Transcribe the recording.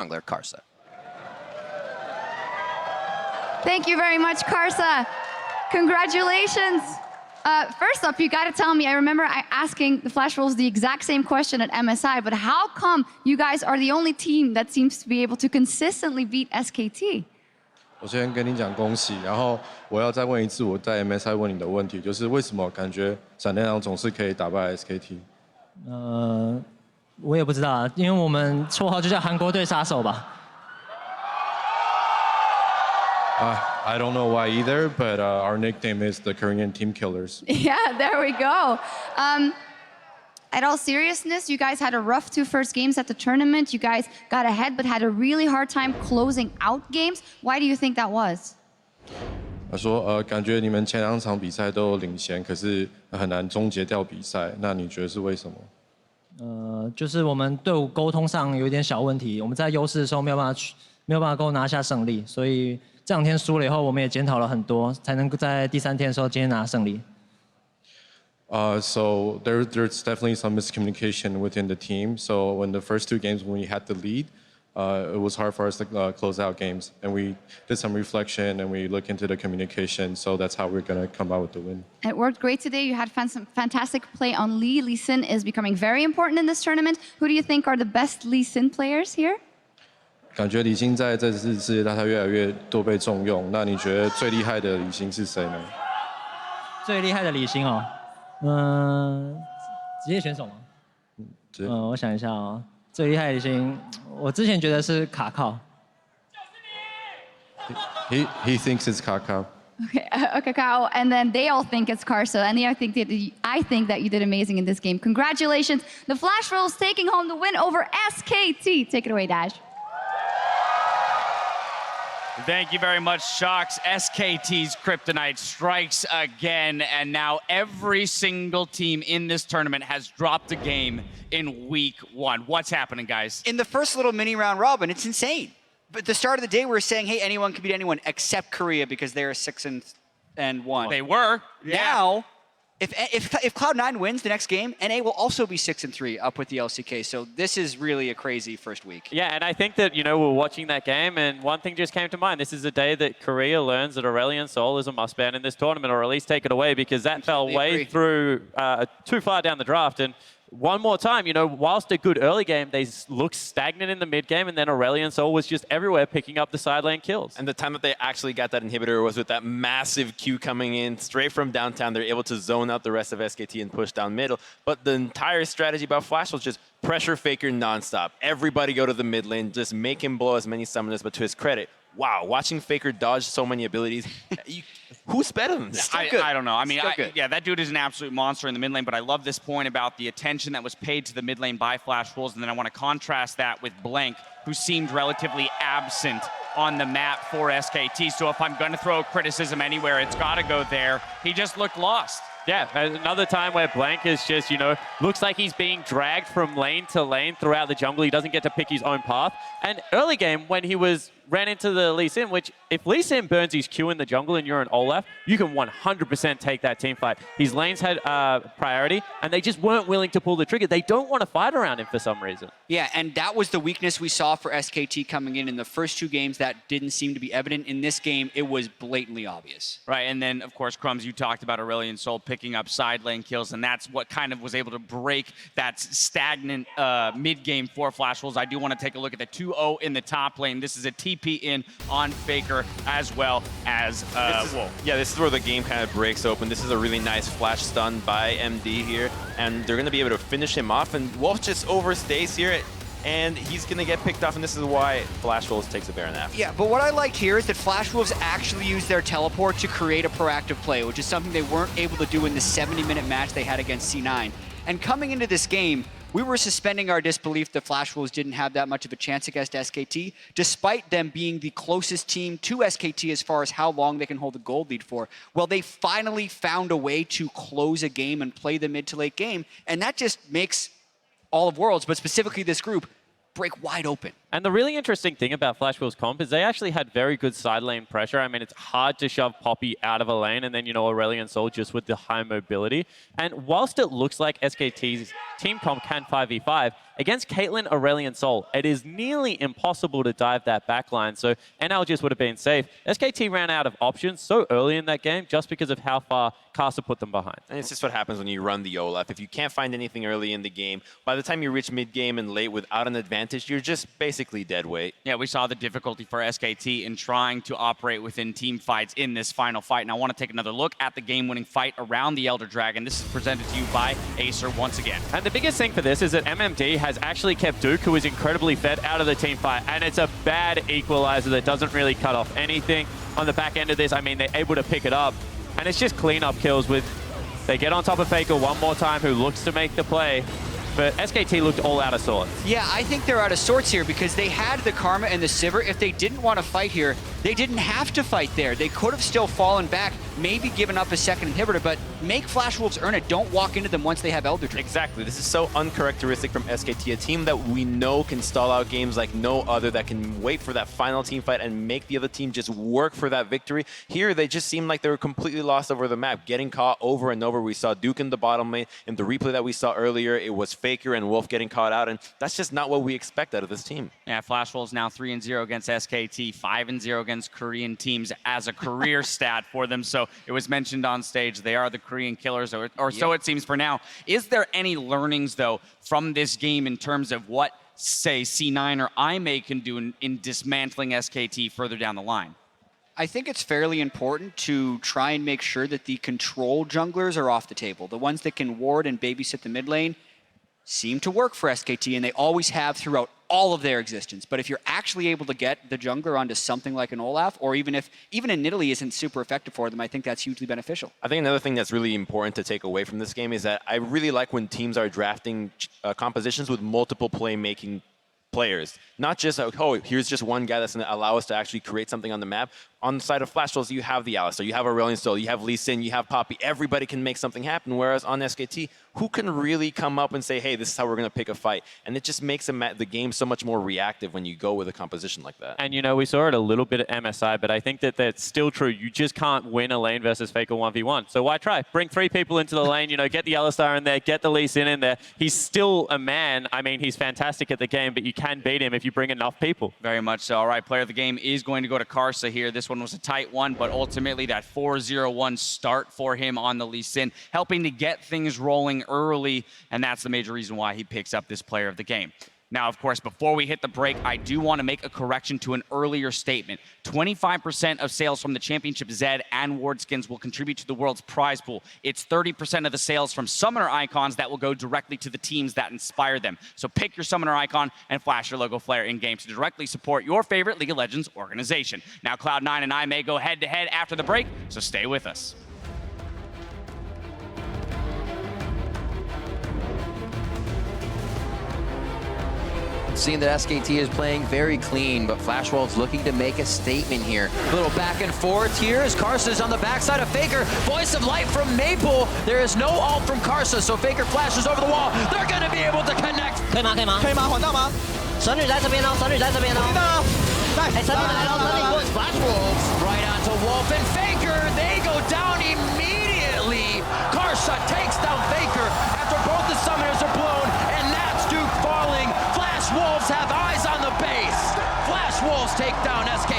jungler Karsa. Thank you very much, Karsa. Congratulations. First up, you got to tell me, I remember asking the Flash Wolves the exact same question at MSI, but how come you guys are the only team that seems to be able to consistently beat SKT? 我先跟你讲恭喜，然后我要再问一次我在 MSI 问你的问题，就是为什么感觉闪电狼总是可以打败 SKT？ 我也不知道啊，因为我们绰号就叫韩国队杀手吧。I don't know why either, but our nickname is the Korean Team Killers. Yeah, there we go. At all seriousness, you guys had a rough 2 first games at the tournament. You guys got ahead, but had a really hard time closing out games. Why do you think that was? 他说感觉你们前2场比赛都有领先，可是很难终结掉比赛。那你觉得是为什么？就是我们队伍沟通上有一点小问题，我们在优势的时候没有办法够拿下胜利，所以这2天输了以后，我们也检讨了很多，才能够在第3天的时候今天拿胜利。So there's definitely some miscommunication within the team. So when the first 2 games when we had the lead, it was hard for us to close out games. And we did some reflection and we looked into the communication. So that's how we're going to come out with the win. It worked great today. You had some fantastic play on Lee. Lee Sin is becoming very important in this tournament. Who do you think are the best Lee Sin players here? 感觉李星在这次世界大赛越来越多被重用。那你觉得最厉害的李星是谁呢？最厉害的李星哦。职业选手吗？我想一下哦，最厉害的星，我之前觉得是卡靠。He thinks it's Kakao. Okay, Kakao, and then they all think it's Karsa, and I think that you did amazing in this game. Congratulations, the Flash Wolves taking home the win over SKT. Take it away, Dash. Thank you very much, Shocks. SKT's Kryptonite strikes again, and now every single team in this tournament has dropped a game in week 1. What's happening, guys? In the first little mini round robin, it's insane. But at the start of the day, we were saying, hey, anyone can beat anyone except Korea because they're 6-1. They were. Now, if Cloud9 wins the next game, NA will also be 6-3 up with the LCK. So this is really a crazy first week. Yeah, and I think that, we're watching that game, and one thing just came to mind. This is the day that Korea learns that Aurelion Sol is a must-ban in this tournament, or at least take it away, because that fell way through, too far down the draft. And one more time, whilst a good early game, they looked stagnant in the mid game, and then Aurelion Sol was just everywhere picking up the side lane kills. And the time that they actually got that inhibitor was with that massive Q coming in straight from downtown. They're able to zone out the rest of SKT and push down middle. But the entire strategy about Flash was just pressure Faker nonstop. Everybody go to the mid lane, just make him blow as many summoners, but to his credit, wow, watching Faker dodge so many abilities, who's better than this? I don't know. I mean, yeah, that dude is an absolute monster in the mid lane, but I love this point about the attention that was paid to the mid lane by Flash Wolves, and then I want to contrast that with Blank, who seemed relatively absent on the map for SKT. So if I'm going to throw criticism anywhere, it's got to go there. He just looked lost. Yeah, another time where Blank is just, looks like he's being dragged from lane to lane throughout the jungle. He doesn't get to pick his own path. And early game, when he ran into the Lee Sin, which if Lee Sin burns his Q in the jungle and you're an Olaf, you can 100% take that team fight. His lanes had priority, and they just weren't willing to pull the trigger. They don't want to fight around him for some reason. Yeah, and that was the weakness we saw for SKT coming in the first 2 games. That didn't seem to be evident. In this game, it was blatantly obvious. Right, and then, of course, Crumbs, you talked about Aurelion Sol picking up side lane kills, and that's what kind of was able to break that stagnant mid-game for Flash Wolves. I do want to take a look at the 2-0 in the top lane. This is a TP in on Faker as well as Wolf. Yeah, this is where the game kind of breaks open. This is a really nice flash stun by MD here, and they're going to be able to finish him off, and Wolf just overstays here, and he's going to get picked off, and this is why Flash Wolves takes a Baron after. Yeah, but what I liked here is that Flash Wolves actually used their teleport to create a proactive play, which is something they weren't able to do in the 70-minute match they had against C9. And coming into this game, we were suspending our disbelief that Flash Wolves didn't have that much of a chance against SKT, despite them being the closest team to SKT as far as how long they can hold the gold lead for. Well, they finally found a way to close a game and play the mid to late game, and that just makes all of Worlds, but specifically this group, break wide open. And the really interesting thing about Flash Wolves comp is they actually had very good side lane pressure. I mean, it's hard to shove Poppy out of a lane, and then, you know, Aurelion Sol just with the high mobility. And whilst it looks like SKT's team comp can 5v5, against Caitlyn, Aurelion Sol, it is nearly impossible to dive that backline. So NL just would have been safe. SKT ran out of options so early in that game just because of how far Karsa put them behind. And it's just what happens when you run the Olaf. If you can't find anything early in the game, by the time you reach mid-game and late without an advantage, you're just basically dead weight. Yeah, we saw the difficulty for SKT in trying to operate within team fights in this final fight. And I want to take another look at the game-winning fight around the Elder Dragon. This is presented to you by Acer once again. And the biggest thing for this is that MMD has actually kept Duke, who is incredibly fed, out of the team fight. And it's a bad equalizer that doesn't really cut off anything. On the back end of this, I mean, they're able to pick it up. And it's just cleanup kills with... They get on top of Faker one more time, who looks to make the play. But SKT looked all out of sorts. Yeah, I think they're out of sorts here because they had the Karma and the Sivir. If they didn't want to fight here, they didn't have to fight there. They could have still fallen back, maybe given up a second inhibitor, but make Flash Wolves earn it. Don't walk into them once they have Elder Dragon. Exactly. This is so uncharacteristic from SKT, a team that we know can stall out games like no other, that can wait for that final team fight and make the other team just work for that victory. Here, they just seemed like they were completely lost over the map, getting caught over and over. We saw Duke in the bottom lane. In the replay that we saw earlier, it was Faker and Wolf getting caught out, and that's just not what we expect out of this team. Yeah, Flash Wolves now 3-0 against SKT, 5-0 against Korean teams as a career stat for them. So it was mentioned on stage, they are the Korean killers, or so it seems for now. Is there any learnings, though, from this game in terms of what, say, C9 or IMA can do in dismantling SKT further down the line? I think it's fairly important to try and make sure that the control junglers are off the table. The ones that can ward and babysit the mid lane seem to work for SKT, and they always have throughout all of their existence. But if you're actually able to get the jungler onto something like an Olaf, or even a Nidalee isn't super effective for them, I think that's hugely beneficial. I think another thing that's really important to take away from this game is that I really like when teams are drafting compositions with multiple playmaking players. Not just, oh, here's just one guy that's going to allow us to actually create something on the map. On the side of Flash Wolves, you have the Alistar, you have Aurelion Sol, you have Lee Sin, you have Poppy. Everybody can make something happen, whereas on SKT, who can really come up and say, hey, this is how we're going to pick a fight? And it just makes the game so much more reactive when you go with a composition like that. And, you know, we saw it a little bit at MSI, but I think that that's still true. You just can't win a lane versus Faker 1v1. So why try? Bring 3 people into the lane, you know, get the Alistar in there, get the Lee Sin in there. He's still a man. I mean, he's fantastic at the game, but you can beat him if you bring enough people. Very much so. All right, player of the game is going to go to Karsa here. This one was a tight one, but ultimately that 4-0-1 start for him on the Lee Sin, helping to get things rolling early, and that's the major reason why he picks up this player of the game. Now, of course, before we hit the break, I do want to make a correction to an earlier statement. 25% of sales from the Championship Zed and Ward skins will contribute to the world's prize pool. It's 30% of the sales from summoner icons that will go directly to the teams that inspire them. So pick your summoner icon and flash your logo flare in-game to directly support your favorite League of Legends organization. Now, Cloud9 and I may go head-to-head after the break, so stay with us. Seeing that SKT is playing very clean, but Flash Wolves looking to make a statement here. A little back and forth here as Karsa's on the backside of Faker. Voice of light from Maple. There is no ult from Karsa, so Faker flashes over the wall. They're going to be able to connect. 可以吗？可以吗？可以吗？还到吗？神女在这边哦，神女在这边哦。哎，神女来了，神女 Flash Wolves right onto Wolf and Faker. They go down immediately. Karsa takes down Faker after both the summoners are blown, and that's Duke falling. Wolves have eyes on the base. Flash Wolves take down SKT.